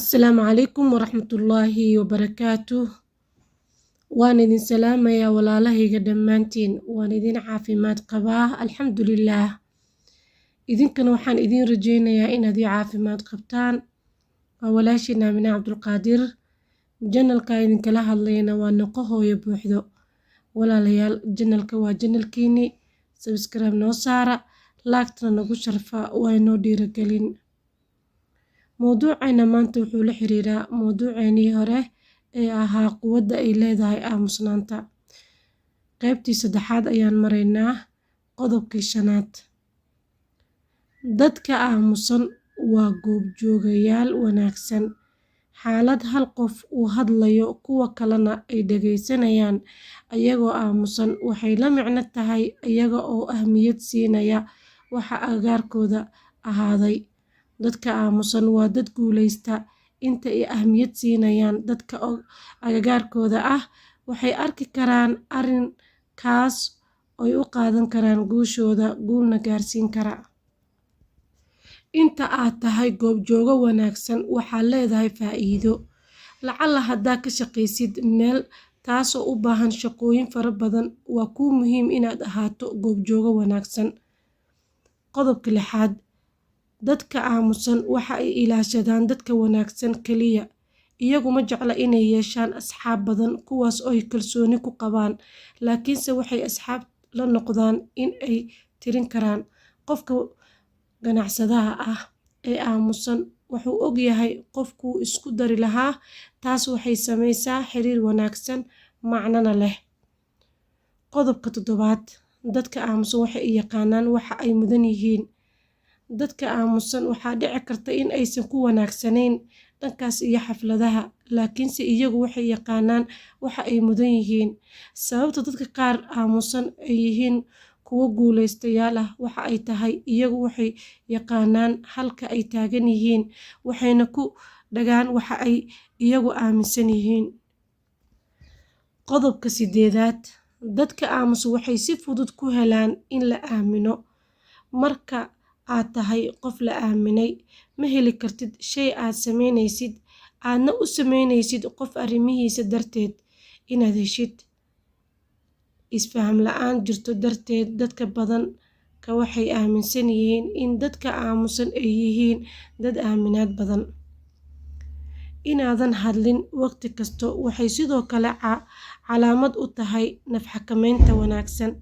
السلام عليكم ورحمة الله وبركاته. waan idin salaamayaa walaalahayga dhammaantiin waan idin caafimaad qabaa alxamdulillaah. idinkana waxaan idin rajaynayaa inaad ii caafimaad qabtaan. waa walaashiina Aamina Cabdulqaadir. janalka idinkala hadlayna waa Noqo Hooyo Buuxdo. walaalayaal, janalka waa janalkiini, subscribe noo saara, laagtana nagu sharfa, waa inoo dhiirigelin. mowduucayna maanta wuxuu la xiriiraa mowduuceennii hore ee ahaa quwadda ay leedahay aamusnaanta. qaybtii 3 ayaan maraynaa, qodobkii 5. dadka aamusan waa goobjoogayaal wanaagsan. xaalad hal qof uu hadlayo kuwa kalena ay dhageysanayaan ayagoo aamusan waxay la micno tahay iyaga oo ahmiyad siinaya waxa agagaarkooda ahaaday. dadka aamusan waa dad guuleysta inta ay ahmiyad siinayaan dadka agagaarkooda ah. waxay arki karaan arrinkaas oy u qaadan karaan guushooda, guulna gaarsiin kara. inta aad tahay goobjoogo wanaagsan waxaad leedahay faa'iido. lacala haddaa ka shaqaysid meel taasoo u baahan shaqooyin fara badan, waa kuu muhiim inaad ahaato goobjoogo wanaagsan. qodobka 6. dadka aamusan waxa ay ilaashadaan dadka wanaagsan kaliya. iyagu ma jecla inay yeeshaan asxaab badan kuwaas oo ay kalsooni ku qabaan, laakiinse waxay asxaab la noqdaan in ay tirin karaan. qofka ganacsadaha ah ee aamusan wuxuu og yahay qofkuu isku dari lahaa, taas waxay sameysaa xiriir wanaagsan, macnana leh. qodobka 7. dadka aamusan waxay yaqaanaan waxa ay mudan yihiin. dadka aamusan waxaa dhici karta in aysan ku wanaagsanayn dhankaas iyo xafladaha, laakiinse iyagu waxay yaqaanaan waxa ay mudan yihiin. sababta dadka qaar aamusan ay yihiin kuwo guuleystayaal ah waxa ay tahay iyagu waxay yaqaanaan halka ay taagan yihiin, waxayna ku dhagaan waxa ay iyagu aaminsan yihiin. qodobka 8. dadka aamusan waxay si fudud ku helaan in la aamino. marka aad tahay qof la aaminay, ma heli kartid shay aad sameynaysid aadna u sameynaysid qof arrimihiisa darteed. inaad heshid isfaham la'aan jirto darteed, dadka badan ka waxay aaminsan yihiin in dadka aamusan ay yihiin dad aaminaad badan. inaadan hadlin waqti kasto waxay sidoo kale calaamad u tahay naf-xakamaynta wanaagsan.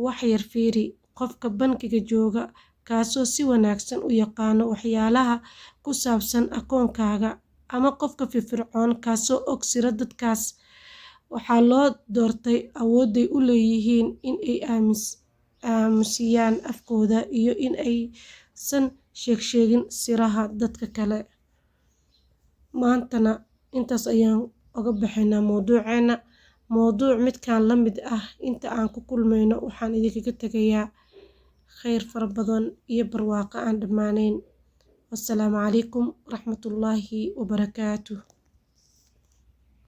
wax yar fiiri qofka bankiga jooga kaasoo si wanaagsan u yaqaano waxyaalaha ku saabsan akoonkaaga, ama qofka firfircoon kaasoo og siro dadkaas. waxaa loo doortay awooday u leeyihiin in ay aamusiyaan afkooda iyo in aysan sheegin siraha dadka kale. maantana intaas ayaan uga baxaynaa mowduuceena. mowduuc midkaan la mid ah inta aan ku kulmayno waxaan idinkaga tegayaa khayr fara badan iyo barwaaqo aan dhammaanayn. wassalaamu calaykum waraxmatullaahi wabarakaatuh.